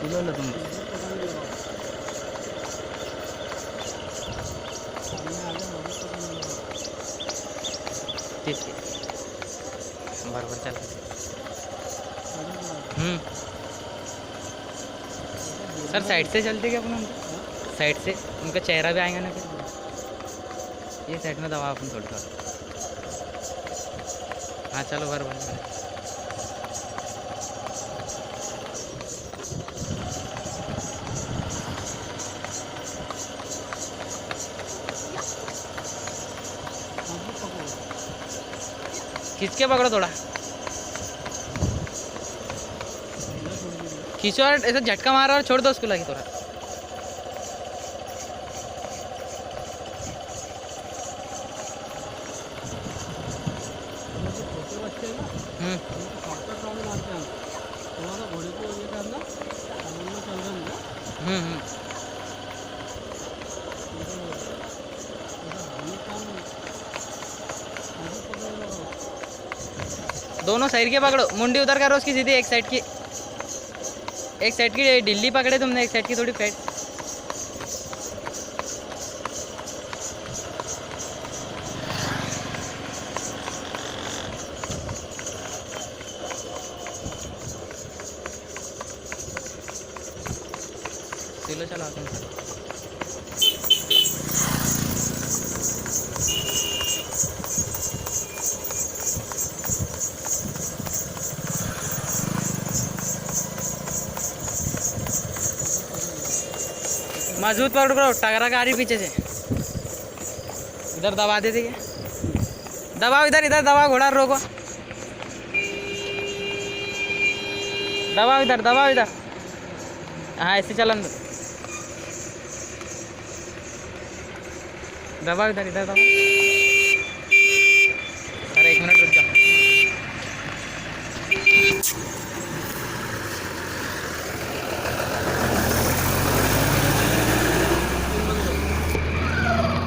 फुलवलं तुम्ही तेच बराबर चालतं. सर साइड से चलते क्या अपन? साइड से उनका चेहरा भी आएगा ना फिर. ये साइड में दवा अपन थोड़ा थोड़ा. हाँ चलो बराबर. खींच के पकड़ो थोड़ा. खींचो और ऐसा झटका मारो और छोड़ दो उसको लगे थोड़ा. दोनों साइड के पकड़ो. मुंडी उधर करो उसकी सीधी. एक साइड की ढिल्ली पकड़े तुमने, एक साइड की थोड़ी फैट. चलो चलो आते हैं. मजबूत पकड़ो. टकरा का आ रही पीछे से. इधर दबा देते क्या? दबाओ इधर दबाओ. घोड़ा रोको. दबाओ इधर. हाँ ऐसे चलन दो. दबाओ इधर दबाओ. अरे 1 मिनट रुक जाओ.